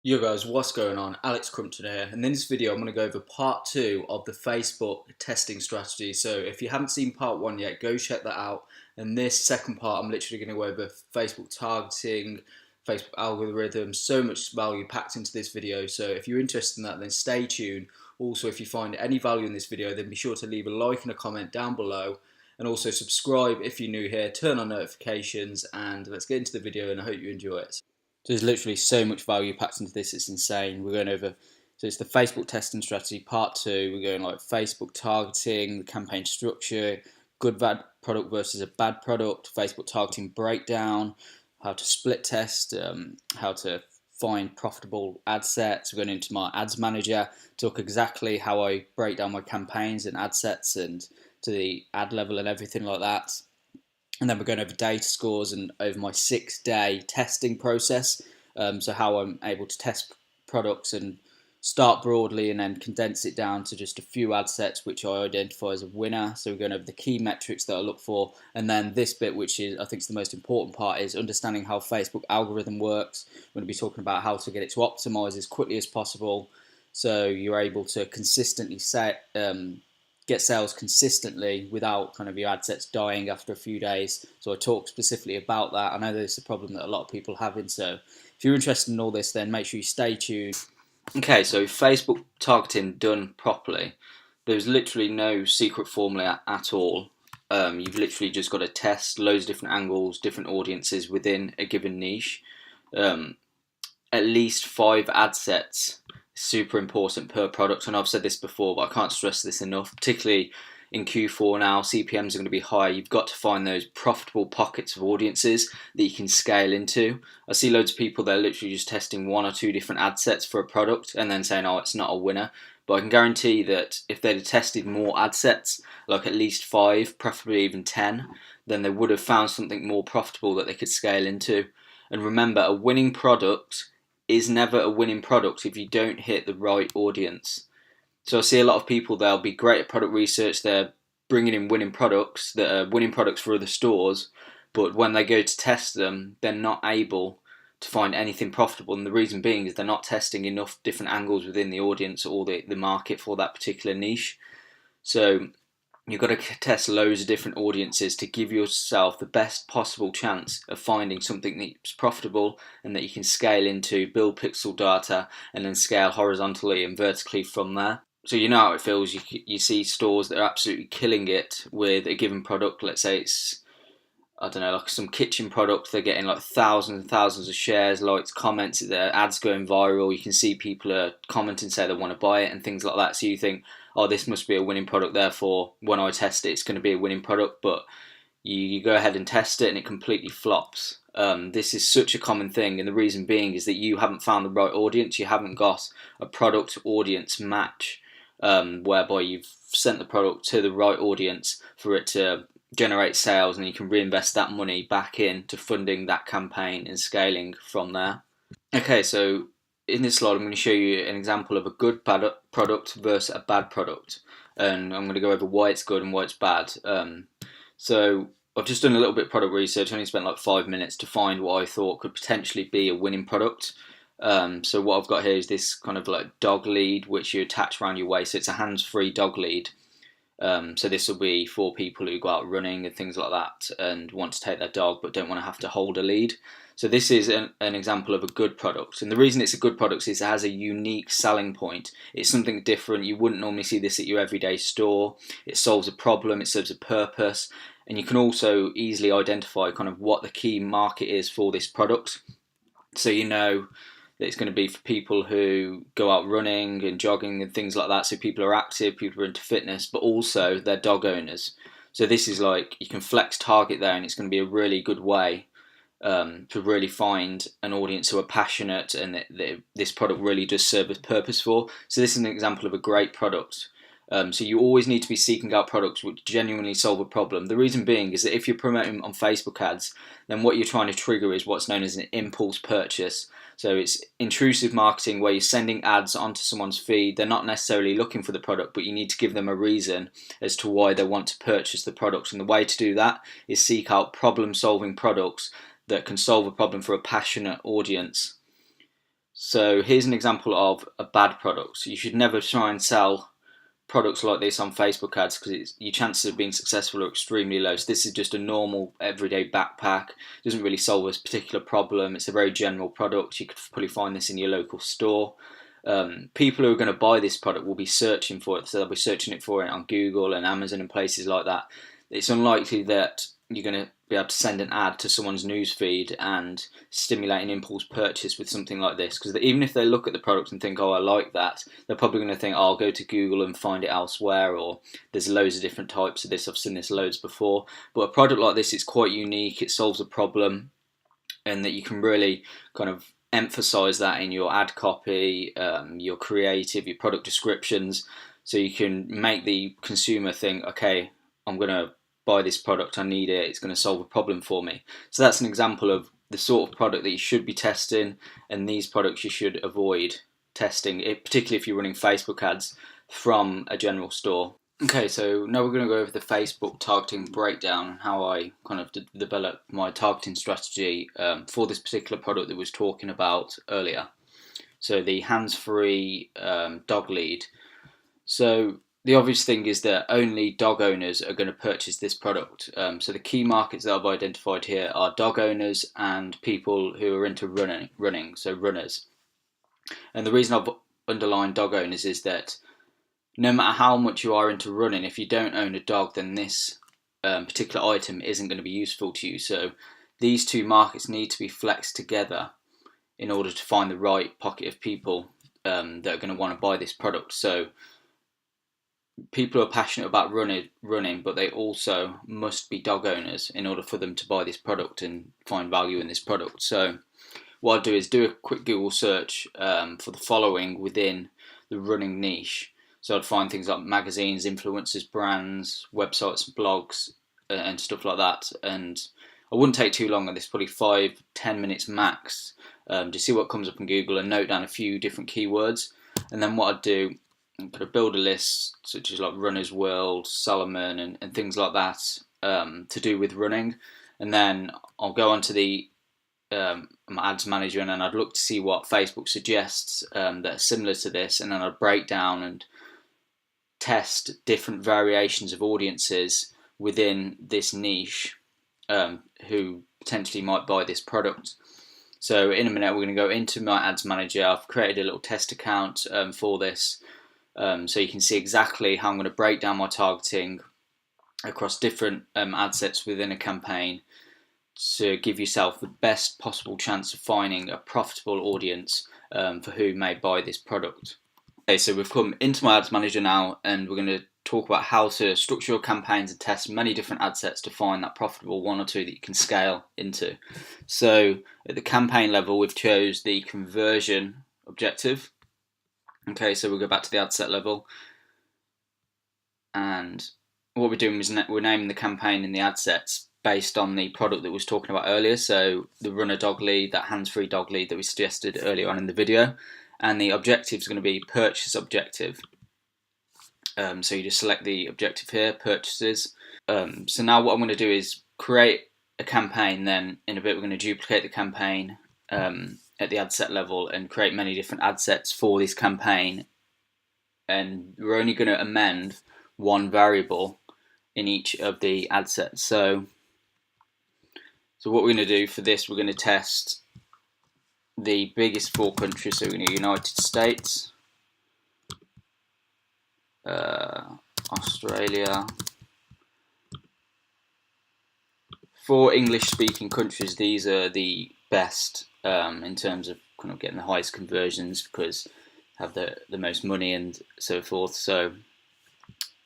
Yo guys, what's going on? Alex Crumpton here, and in this video I'm going to go over part 2 of the Facebook testing strategy. So if you haven't seen part 1 yet, go check that out. And this second part I'm literally going to go over Facebook targeting, Facebook algorithms, so much value packed into this video. So if you're interested in that, then stay tuned. Also, if you find any value in this video, then be sure to leave a like and a comment down below. And also subscribe if you're new here, turn on notifications, and let's get into the video, and I hope you enjoy it. So there's literally so much value packed into this, it's insane. We're going over, so it's the Facebook testing strategy part 2. We're going like Facebook targeting, the campaign structure, good bad product versus a bad product, Facebook targeting breakdown, how to split test, how to find profitable ad sets. We're going into my ads manager, talk exactly how I break down my campaigns and ad sets and to the ad level and everything like that. And then we're going over data scores and over my 6-day testing process. So how I'm able to test products and start broadly and then condense it down to just a few ad sets which I identify as a winner. So we're going over the key metrics that I look for. And then this bit, which is I think is the most important part, is understanding how Facebook algorithm works. We're going to be talking about how to get it to optimize as quickly as possible so you're able to consistently get sales consistently without kind of your ad sets dying after a few days. So I talk specifically about that. I know there's a problem that a lot of people are having, so if you're interested in all this, then make sure you stay tuned. Okay, so Facebook targeting done properly, there's literally no secret formula at all. You've literally just got to test loads of different angles, different audiences within a given niche. At least 5 ad sets, super important per product, and I've said this before but I can't stress this enough, particularly in Q4 now. CPMs are going to be high. You've got to find those profitable pockets of audiences that you can scale into. I see loads of people that are literally just testing 1 or 2 different ad sets for a product and then saying, oh, it's not a winner. But I can guarantee that if they'd have tested more ad sets, like at least 5, preferably even 10, then they would have found something more profitable that they could scale into. And remember, a winning product is never a winning product if you don't hit the right audience. So I see a lot of people, they'll be great at product research, they're bringing in winning products that are winning products for other stores, but when they go to test them, they're not able to find anything profitable. And the reason being is they're not testing enough different angles within the audience or the market for that particular niche. So you've got to test loads of different audiences to give yourself the best possible chance of finding something that's profitable and that you can scale into, build pixel data, and then scale horizontally and vertically from there. So you know how it feels. You see stores that are absolutely killing it with a given product. Let's say it's, I don't know, like some kitchen product. They're getting like thousands and thousands of shares, likes, comments. Their ads going viral. You can see people are commenting, say they want to buy it and things like that. So you think, oh, this must be a winning product, therefore when I test it, it's going to be a winning product. But you go ahead and test it and it completely flops. This is such a common thing, and the reason being is that you haven't found the right audience. You haven't got a product audience match, whereby you've sent the product to the right audience for it to generate sales, and you can reinvest that money back into funding that campaign and scaling from there. Okay, so in this slide I'm going to show you an example of a good product versus a bad product, and I'm going to go over why it's good and why it's bad. So I've just done a little bit of product research. I only spent like 5 minutes to find what I thought could potentially be a winning product. So what I've got here is this kind of like dog lead which you attach around your waist. So it's a hands-free dog lead. So this will be for people who go out running and things like that and want to take their dog but don't want to have to hold a lead. So this is an example of a good product, and the reason it's a good product is it has a unique selling point. It's something different. You wouldn't normally see this at your everyday store. It solves a problem, it serves a purpose, and you can also easily identify kind of what the key market is for this product. So you know that it's going to be for people who go out running and jogging and things like that. So people are active, people are into fitness, but also they're dog owners. So this is like, you can flex target there, and it's going to be a really good way to really find an audience who are passionate and that this product really does serve a purpose for. So this is an example of a great product. So you always need to be seeking out products which genuinely solve a problem. The reason being is that if you're promoting on Facebook ads, then what you're trying to trigger is what's known as an impulse purchase. So it's intrusive marketing where you're sending ads onto someone's feed. They're not necessarily looking for the product, but you need to give them a reason as to why they want to purchase the product. And the way to do that is seek out problem-solving products that can solve a problem for a passionate audience. So here's an example of a bad product. So you should never try and sell products like this on Facebook ads because your chances of being successful are extremely low. So this is just a normal everyday backpack. It doesn't really solve a particular problem. It's a very general product. You could probably find this in your local store. People who are going to buy this product will be searching for it. So they'll be searching it for it on Google and Amazon and places like that. It's unlikely that you're going to be able to send an ad to someone's newsfeed and stimulate an impulse purchase with something like this, because even if they look at the product and think, oh, I like that, they're probably going to think, oh, I'll go to Google and find it elsewhere, or there's loads of different types of this, I've seen this loads before. But a product like this, it's quite unique, it solves a problem, and that you can really kind of emphasize that in your ad copy, your creative, your product descriptions, so you can make the consumer think, okay, I'm going to buy this product, I need it, it's going to solve a problem for me. So that's an example of the sort of product that you should be testing, and these products you should avoid testing, particularly if you're running Facebook ads from a general store. Okay, so now we're going to go over the Facebook targeting breakdown and how I kind of develop my targeting strategy for this particular product that we was talking about earlier. So the hands-free dog lead. So the obvious thing is that only dog owners are going to purchase this product. So the key markets that I've identified here are dog owners and people who are into running, so runners. And the reason I've underlined dog owners is that no matter how much you are into running, if you don't own a dog, then this particular item isn't going to be useful to you. So these two markets need to be flexed together in order to find the right pocket of people that are going to want to buy this product. So people are passionate about running, but they also must be dog owners in order for them to buy this product and find value in this product. So what I'll do is do a quick Google search for the following within the running niche. So I'd find things like magazines, influencers, brands, websites, blogs, and stuff like that. And I wouldn't take too long on this, probably 5-10 minutes max, to see what comes up in Google and note down a few different keywords. And then what I'd do, I'm going to build a list such as like Runner's World, Salomon, and things like that to do with running. And then I'll go onto the my ads manager, and then I'd look to see what Facebook suggests that are similar to this, and then I'd break down and test different variations of audiences within this niche who potentially might buy this product. So in a minute we're going to go into my ads manager. I've created a little test account for this, so you can see exactly how I'm going to break down my targeting across different ad sets within a campaign to give yourself the best possible chance of finding a profitable audience for who may buy this product. Okay, so we've come into my ads manager now, and we're going to talk about how to structure your campaigns and test many different ad sets to find that profitable one or two that you can scale into. So at the campaign level, we've chose the conversion objective. Okay, so we'll go back to the ad set level, and what we're doing is we're naming the campaign in the ad sets based on the product that we was talking about earlier. So the runner dog lead, that hands-free dog lead that we suggested earlier on in the video, and the objective is going to be purchase objective. So you just select the objective here, purchases. So now what I'm going to do is create a campaign. Then in a bit we're going to duplicate the campaign at the ad set level and create many different ad sets for this campaign. And we're only going to amend one variable in each of the ad sets. So what we're going to do for this, we're going to test the biggest 4 countries. So we're going to United States, Australia. For English-speaking countries, these are the best in terms of kind of getting the highest conversions because they have the most money and so forth. So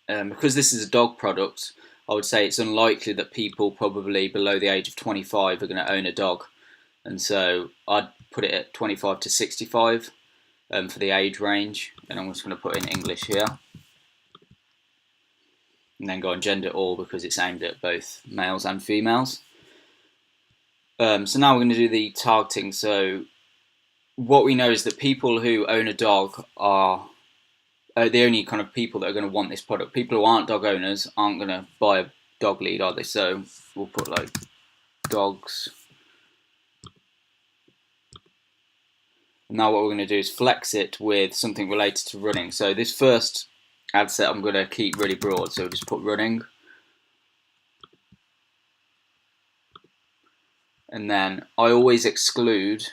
because this is a dog product, I would say it's unlikely that people probably below the age of 25 are going to own a dog. And so I'd put it at 25 to 65 for the age range. And I'm just going to put in English here. And then go on gender all because it's aimed at both males and females. So now we're going to do the targeting. So what we know is that people who own a dog are the only kind of people that are going to want this product. People who aren't dog owners aren't going to buy a dog lead, are they? So we'll put like dogs. Now what we're going to do is flex it with something related to running. So this first ad set I'm going to keep really broad, so just put running. And then I always exclude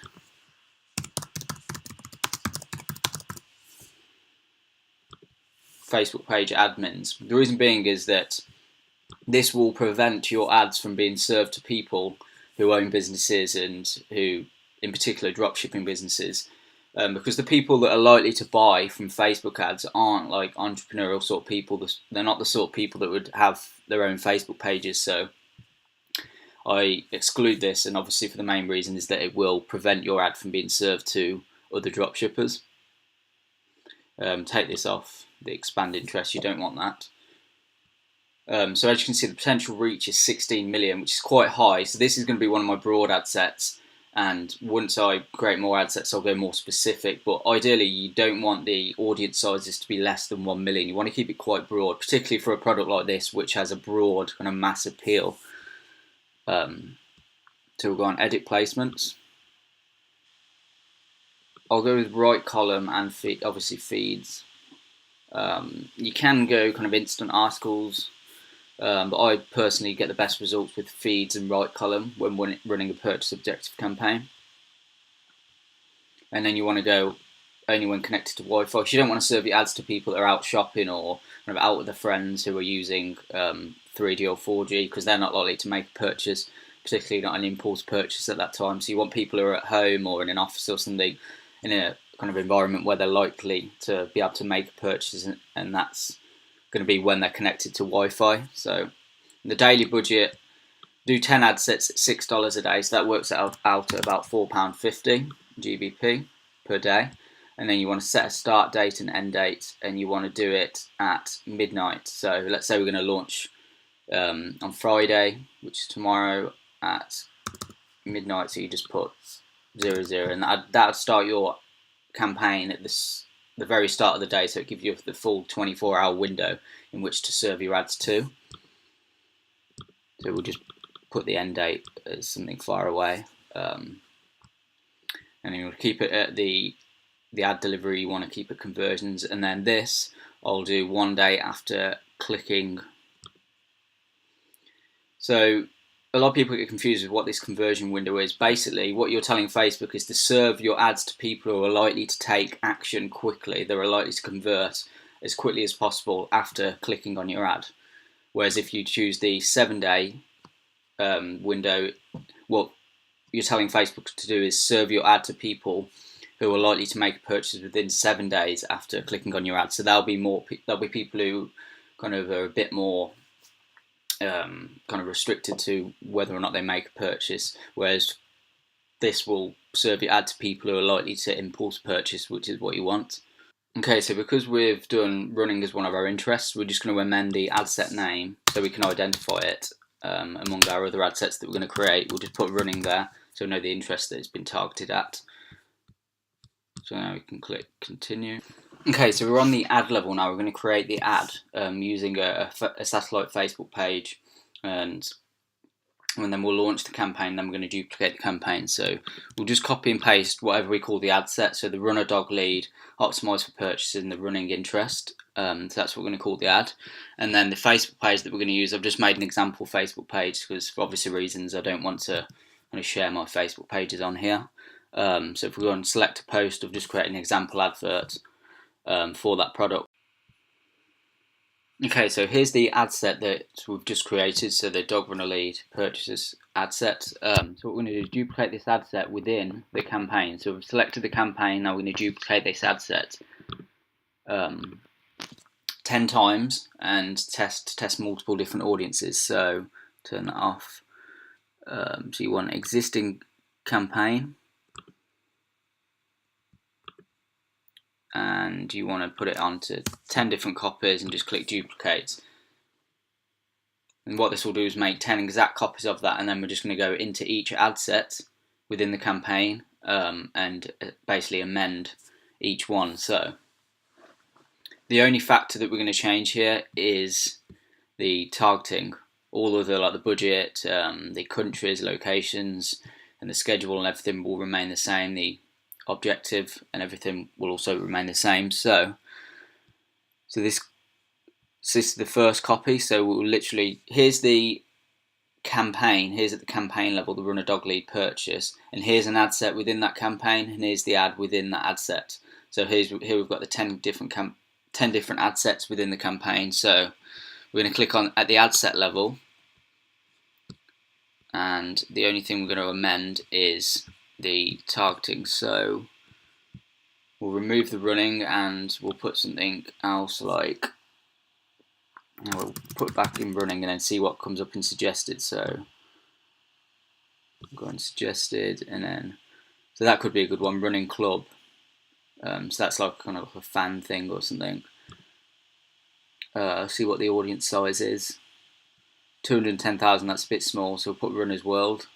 Facebook page admins. The reason being is that this will prevent your ads from being served to people who own businesses and who, in particular, dropshipping businesses. Because the people that are likely to buy from Facebook ads aren't like entrepreneurial sort of people. They're not the sort of people that would have their own Facebook pages. So I exclude this, and obviously for the main reason is that it will prevent your ad from being served to other dropshippers. Take this off, the expand interest, you don't want that. So as you can see, the potential reach is 16 million, which is quite high. So this is going to be one of my broad ad sets. And once I create more ad sets, I'll go more specific. But ideally, you don't want the audience sizes to be less than 1 million. You want to keep it quite broad, particularly for a product like this, which has a broad kind of mass appeal. So we'll go on edit placements. I'll go with right column and obviously feeds. You can go kind of instant articles. But I personally get the best results with feeds and right column when running a purchase objective campaign. And then you want to go only when connected to Wi-Fi. So you don't want to serve your ads to people that are out shopping or kind of out with their friends who are using 3G or 4G, because they're not likely to make a purchase, particularly not an impulse purchase at that time. So you want people who are at home or in an office or something in a kind of environment where they're likely to be able to make a purchase, and that's going to be when they're connected to Wi-Fi. So the daily budget, do 10 ad sets at $6 a day, so that works out at about £4.50 GBP per day. And then you want to set a start date and end date, and you want to do it at midnight. So let's say we're going to launch on Friday, which is tomorrow, at midnight. So you just put 00, and that would start your campaign at the very start of the day, so it gives you the full 24-hour window in which to serve your ads to. So we'll just put the end date as something far away, and then you'll keep it at the ad delivery. You want to keep it conversions, and then this I'll do 1 day after clicking. So a lot of people get confused with what this conversion window is. Basically, what you're telling Facebook is to serve your ads to people who are likely to take action quickly. They're likely to convert as quickly as possible after clicking on your ad. Whereas if you choose the 7-day window, what you're telling Facebook to do is serve your ad to people who are likely to make a purchase within 7 days after clicking on your ad. So there'll be people who kind of are a bit more kind of restricted to whether or not they make a purchase, whereas this will serve your ad to people who are likely to impulse purchase, which is what you want. Okay, so because we've done running as one of our interests, we're just going to amend the ad set name so we can identify it among our other ad sets that we're going to create. We'll just put running there so we know the interest that it's been targeted at. So now we can click continue. Okay, so we're on the ad level now. We're going to create the ad using a satellite Facebook page, and then we'll launch the campaign. Then we're going to duplicate the campaign. So we'll just copy and paste whatever we call the ad set. So the runner dog lead, optimize for purchases, and the running interest. So that's what we're going to call the ad. And then the Facebook page that we're going to use, I've just made an example Facebook page because for obvious reasons I don't want to share my Facebook pages on here. So if we go and select a post, I've just created an example advert for that product. Okay, so here's the ad set that we've just created, so the dog runner lead purchases ad set. So what we're going to do is duplicate this ad set within the campaign. So we've selected the campaign, now we're going to duplicate this ad set 10 times and test multiple different audiences. So turn that off. So you want existing campaign, and you want to put it onto 10 different copies and just click duplicate. And what this will do is make 10 exact copies of that, and then we're just going to go into each ad set within the campaign and basically amend each one. So the only factor that we're going to change here is the targeting. All of the budget, the countries, locations, and the schedule and everything will remain the same. The objective, and everything will also remain the same. So this is the first copy. So we'll literally, here's the campaign, here's at the campaign level the run a dog lead purchase, and here's an ad set within that campaign, and here's the ad within that ad set. So here we've got the 10 different ad sets within the campaign. So we're going to click on at the ad set level, and the only thing we're going to amend is the targeting. So we'll remove the running and we'll put something else, like we'll put back in running and then see what comes up in suggested. So go on suggested, and then so that could be a good one, running club. So that's like kind of a fan thing or something. See what the audience size is. 210,000, that's a bit small, so we'll put Runner's World.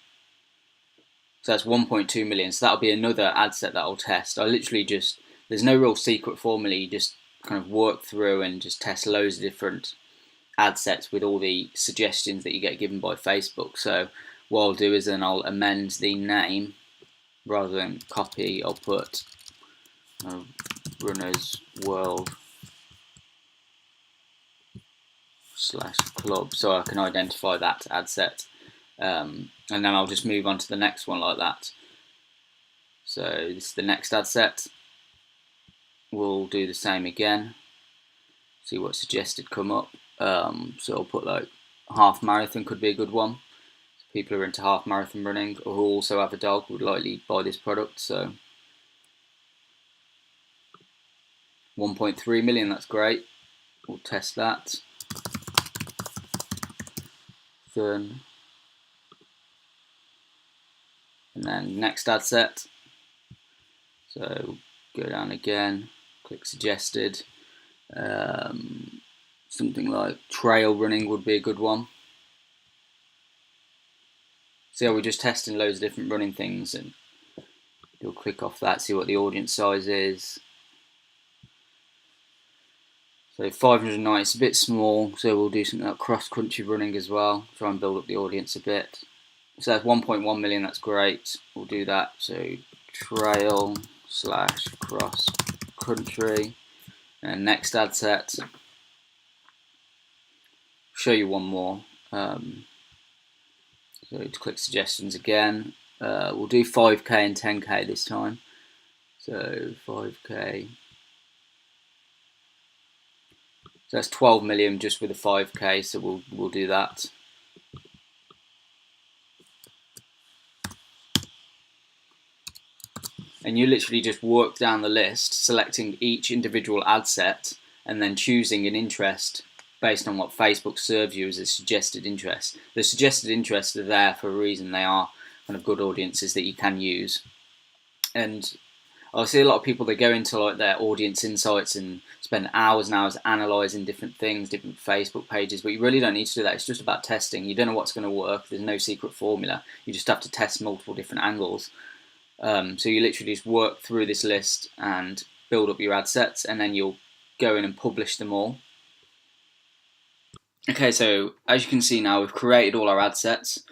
So that's 1.2 million, so that'll be another ad set that I'll test. I literally just, there's no real secret formula, you just kind of work through and just test loads of different ad sets with all the suggestions that you get given by Facebook. So what I'll do is then I'll amend the name, rather than copy, I'll put Runner's World /club, so I can identify that ad set, and then I'll just move on to the next one like that. So this is the next ad set. We'll do the same again, see what suggested come up. So I'll put like half marathon could be a good one. So people who are into half marathon running or who also have a dog would likely buy this product. So 1.3 million, that's great. We'll test that. Fun. And then next ad set. So go down again, click suggested. Something like trail running would be a good one. See how we're just testing loads of different running things, and you'll click off that, see what the audience size is. So 590 is a bit small, so we'll do something like cross-country running as well, try and build up the audience a bit. So that's 1.1 million, that's great, we'll do that. So trail /cross-country, and next ad set. Show you one more. So to click suggestions again, we'll do 5k and 10k this time. So 5k. So that's 12 million just with a 5k. So we'll do that. And you literally just work down the list, selecting each individual ad set, and then choosing an interest based on what Facebook serves you as a suggested interest. The suggested interests are there for a reason. They are kind of good audiences that you can use. And I see a lot of people that go into like their audience insights and spend hours and hours analysing different things, different Facebook pages, but you really don't need to do that. It's just about testing. You don't know what's going to work. There's no secret formula. You just have to test multiple different angles. So you literally just work through this list and build up your ad sets, and then you'll go in and publish them all. Okay, so as you can see now, we've created all our ad sets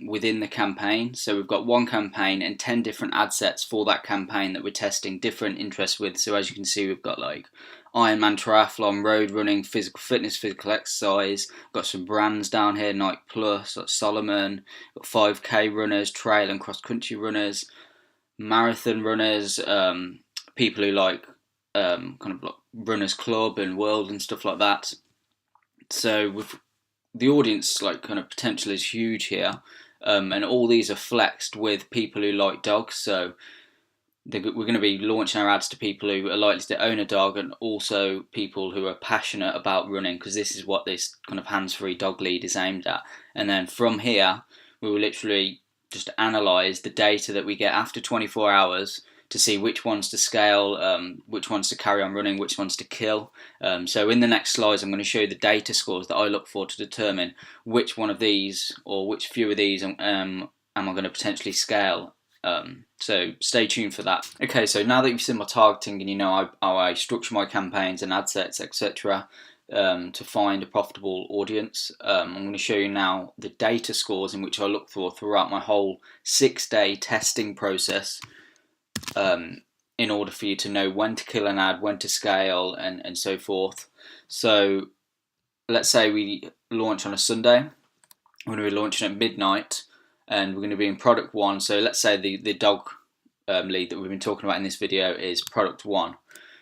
within the campaign. So we've got one campaign and 10 different ad sets for that campaign that we're testing different interests with. So as you can see, we've got like Ironman triathlon, road running, physical fitness, physical exercise. Got some brands down here, Nike Plus, like Solomon. Got 5k runners, trail and cross country runners, marathon runners, people who like kind of like Runners Club and World and stuff like that. So with the audience like kind of potential is huge here, and all these are flexed with people who like dogs. So we're going to be launching our ads to people who are likely to own a dog, and also people who are passionate about running, because this is what this kind of hands-free dog lead is aimed at. And then from here, we will literally just analyse the data that we get after 24 hours to see which ones to scale, which ones to carry on running, which ones to kill. So in the next slides, I'm going to show you the data scores that I look for to determine which one of these or which few of these am I going to potentially scale. So stay tuned for that. Okay, so now that you've seen my targeting and you know how I structure my campaigns and ad sets, etc., to find a profitable audience, I'm going to show you now the data scores in which I look for throughout my whole 6-day testing process in order for you to know when to kill an ad, when to scale, and so forth. So let's say we launch on a Sunday. We're going to be launching at midnight, and we're going to be in product 1. So let's say the dog lead that we've been talking about in this video is product 1.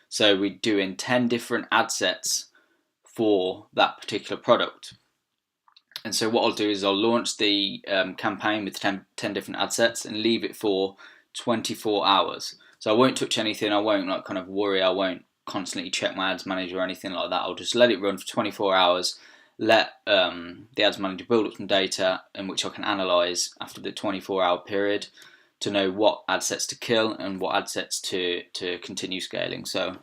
So we're doing 10 different ad sets for that particular product. And so what I'll do is I'll launch the campaign with 10 different ad sets and leave it for 24 hours. So I won't touch anything, I won't kind of worry, I won't constantly check my ads manager or anything like that. I'll just let it run for 24 hours, let the ads manager build up some data in which I can analyse after the 24-hour period to know what ad sets to kill and what ad sets to continue scaling. So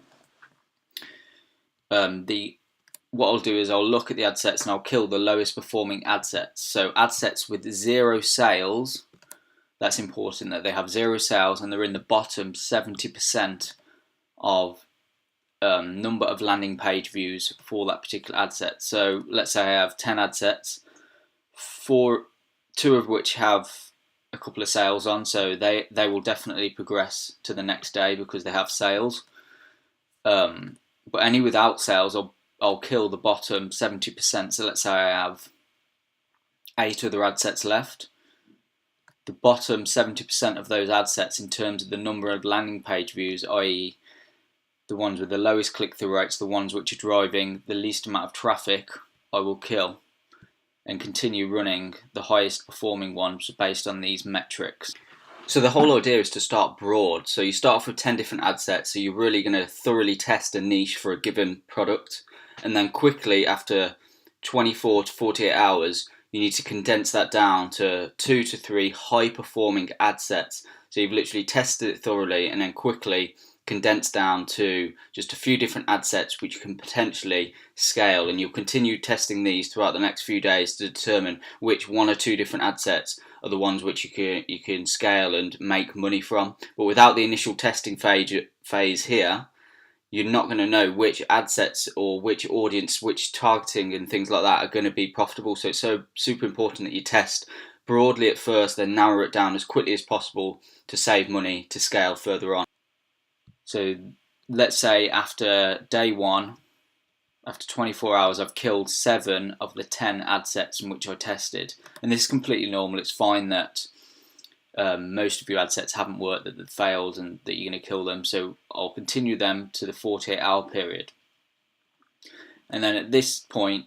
what I'll do is I'll look at the ad sets and I'll kill the lowest performing ad sets. So ad sets with 0 sales, that's important that they have 0 sales and they're in the bottom 70% of number of landing page views for that particular ad set. So let's say I have 10 ad sets, 2 of which have a couple of sales on, so they will definitely progress to the next day because they have sales. But any without sales, I'll kill the bottom 70%. So let's say I have 8 other ad sets left. The bottom 70% of those ad sets in terms of the number of landing page views, i.e. the ones with the lowest click-through rates, the ones which are driving the least amount of traffic, I will kill and continue running the highest performing ones based on these metrics. So the whole idea is to start broad. So you start off with 10 different ad sets, so you're really going to thoroughly test a niche for a given product, and then quickly after 24 to 48 hours you need to condense that down to 2 to 3 high performing ad sets. So you've literally tested it thoroughly and then quickly condensed down to just a few different ad sets which you can potentially scale, and you'll continue testing these throughout the next few days to determine which 1 or 2 different ad sets are the ones which you can scale and make money from. But without the initial testing phase here, you're not going to know which ad sets or which audience, which targeting and things like that are going to be profitable. So it's so super important that you test broadly at first, then narrow it down as quickly as possible to save money to scale further on. So let's say after day 1, after 24 hours, I've killed 7 of the 10 ad sets in which I tested. And this is completely normal. It's fine that most of your ad sets haven't worked, that they've failed and that you're going to kill them. So I'll continue them to the 48-hour period. And then at this point,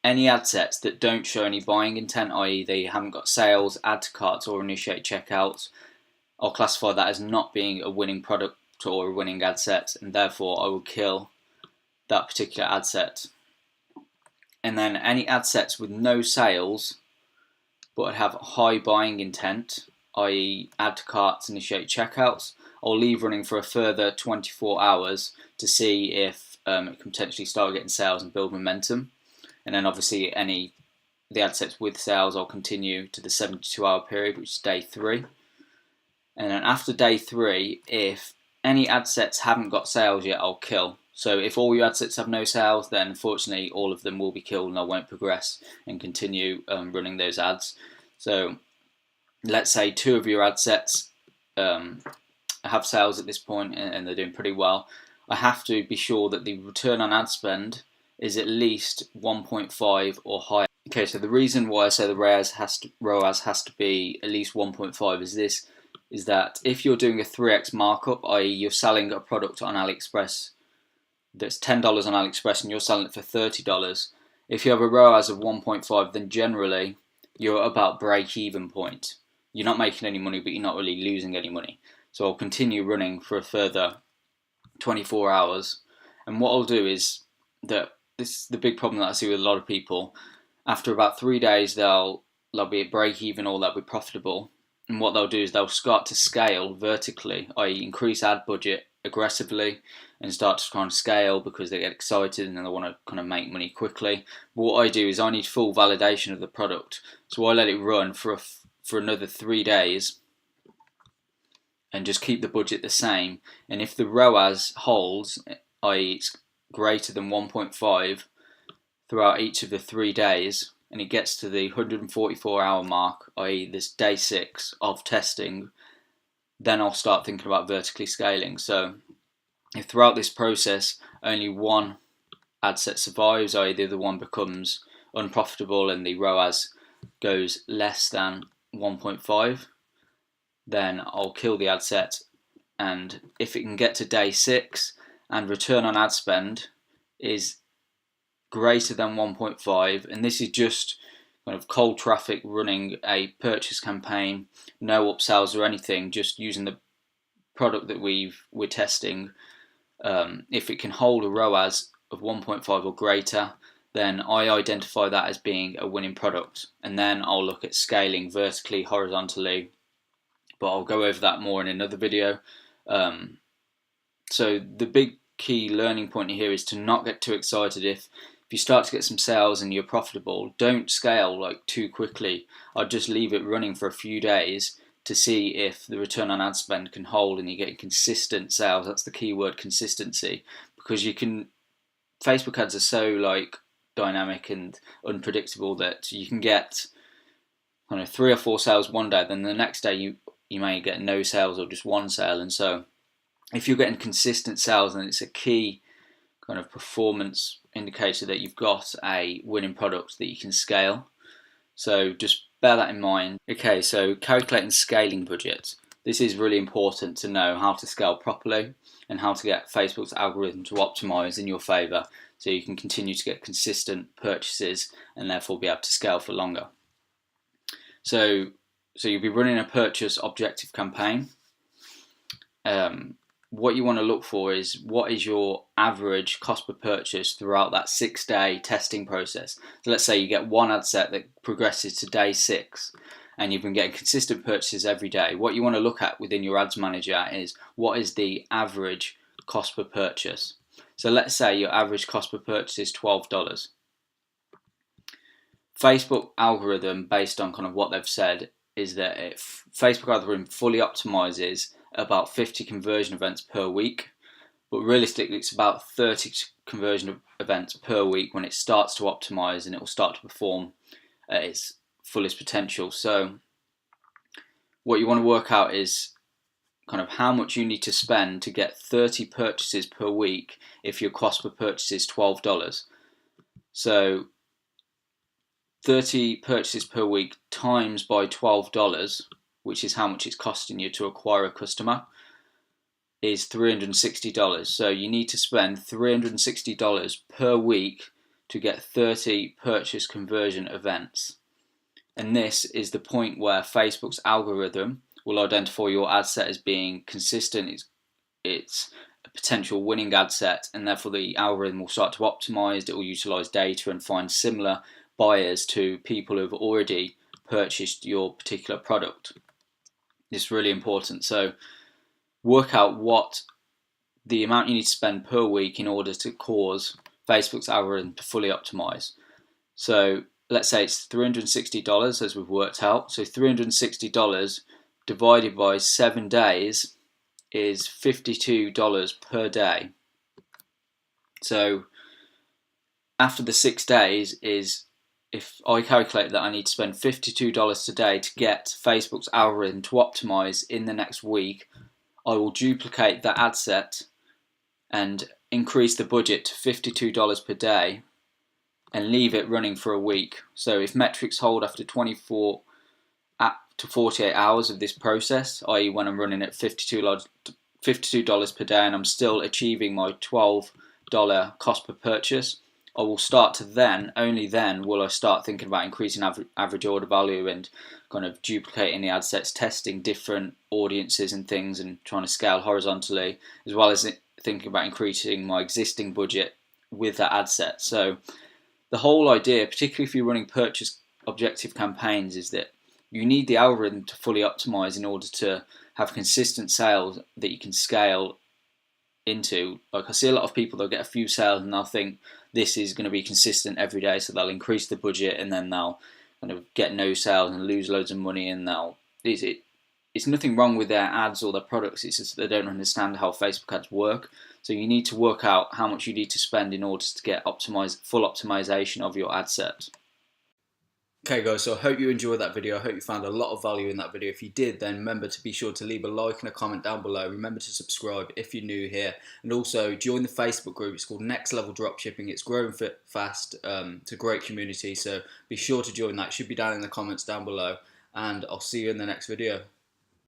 any ad sets that don't show any buying intent, i.e. they haven't got sales, add to carts or initiate checkouts, I'll classify that as not being a winning product or a winning ad set, and therefore I will kill that particular ad set. And then any ad sets with no sales but have high buying intent, i.e. add to carts, initiate checkouts, I'll leave running for a further 24 hours to see if it can potentially start getting sales and build momentum. And then obviously the ad sets with sales, I'll continue to the 72-hour period, which is day 3. And then after day 3, if any ad sets haven't got sales yet, I'll kill. So if all your ad sets have no sales, then unfortunately all of them will be killed and I won't progress and continue running those ads. So let's say 2 of your ad sets have sales at this point and they're doing pretty well. I have to be sure that the return on ad spend is at least 1.5 or higher. Okay, so the reason why I say the ROAS has to be at least 1.5 is that if you're doing a 3x markup, i.e. you're selling a product on AliExpress that's $10 on AliExpress and you're selling it for $30, if you have a ROAS of 1.5, then generally you're at about break-even point. You're not making any money, but you're not really losing any money. So I'll continue running for a further 24 hours. And what I'll do is that this is the big problem that I see with a lot of people. After about 3 days, they'll be at break-even or they'll be profitable. And what they'll do is they'll start to scale vertically, i.e. increase ad budget aggressively and start to try and scale because they get excited and they want to kind of make money quickly. But what I do is I need full validation of the product. So I let it run for another 3 days and just keep the budget the same. And if the ROAS holds, i.e. it's greater than 1.5 throughout each of the 3 days, and it gets to the 144-hour mark, i.e. this day 6 of testing, then I'll start thinking about vertically scaling. So if throughout this process only one ad set survives, i.e. the other one becomes unprofitable and the ROAS goes less than 1.5, then I'll kill the ad set. And if it can get to day 6 and return on ad spend is greater than 1.5, and this is just kind of cold traffic running a purchase campaign, no upsells or anything, just using the product that we're testing, if it can hold a ROAS of 1.5 or greater, then I identify that as being a winning product, and then I'll look at scaling vertically, horizontally, but I'll go over that more in another video. So the big key learning point here is to not get too excited. If you start to get some sales and you're profitable, don't scale like too quickly. I'd just leave it running for a few days to see if the return on ad spend can hold and you're getting consistent sales. That's the key word, consistency, because Facebook ads are so like dynamic and unpredictable that you can get 3 or 4 sales one day, then the next day you may get no sales or just one sale. And so if you're getting consistent sales, then it's a key kind of performance indicator that you've got a winning product that you can scale. So just bear that in mind. Okay, so calculating scaling budgets. This is really important to know how to scale properly and how to get Facebook's algorithm to optimize in your favor so you can continue to get consistent purchases and therefore be able to scale for longer. So you'll be running a purchase objective campaign. What you want to look for is what is your average cost per purchase throughout that 6-day testing process. So let's say you get one ad set that progresses to day 6 and you've been getting consistent purchases every day. What you want to look at within your ads manager is what is the average cost per purchase. So let's say your average cost per purchase is $12. Facebook algorithm, based on kind of what they've said, is that if Facebook algorithm fully optimizes about 50 conversion events per week, but realistically it's about 30 conversion events per week when it starts to optimize and it will start to perform at its fullest potential. So what you want to work out is kind of how much you need to spend to get 30 purchases per week if your cost per purchase is $12. So 30 purchases per week times by $12, which is how much it's costing you to acquire a customer, is $360. So you need to spend $360 per week to get 30 purchase conversion events. And this is the point where Facebook's algorithm will identify your ad set as being consistent. It's a potential winning ad set, and therefore the algorithm will start to optimize. It will utilize data and find similar buyers to people who have already purchased your particular product. It's really important. So work out what the amount you need to spend per week in order to cause Facebook's algorithm to fully optimize. So let's say it's $360 as we've worked out. So $360 divided by 7 days is $52 per day. So after the 6 days is, if I calculate that I need to spend $52 today to get Facebook's algorithm to optimize in the next week, I will duplicate that ad set and increase the budget to $52 per day and leave it running for a week. So if metrics hold after 24 to 48 hours of this process, i.e. when I'm running at $52 per day and I'm still achieving my $12 cost per purchase, I will start to then, only then will I start thinking about increasing average order value and kind of duplicating the ad sets, testing different audiences and things and trying to scale horizontally, as well as thinking about increasing my existing budget with that ad set. So the whole idea, particularly if you're running purchase objective campaigns, is that you need the algorithm to fully optimize in order to have consistent sales that you can scale into. Like I see a lot of people, they'll get a few sales and they'll think this is going to be consistent every day, so they'll increase the budget and then they'll kind of get no sales and lose loads of money, and it's nothing wrong with their ads or their products, it's just they don't understand how Facebook ads work. So you need to work out how much you need to spend in order to get full optimization of your ad set. Okay guys, so I hope you enjoyed that video. I hope you found a lot of value in that video. If you did, then remember to be sure to leave a like and a comment down below. Remember to subscribe if you're new here, and also join the Facebook group. It's called Next Level Dropshipping. It's growing fast. It's a great community, so be sure to join that. It should be down in the comments down below, and I'll see you in the next video.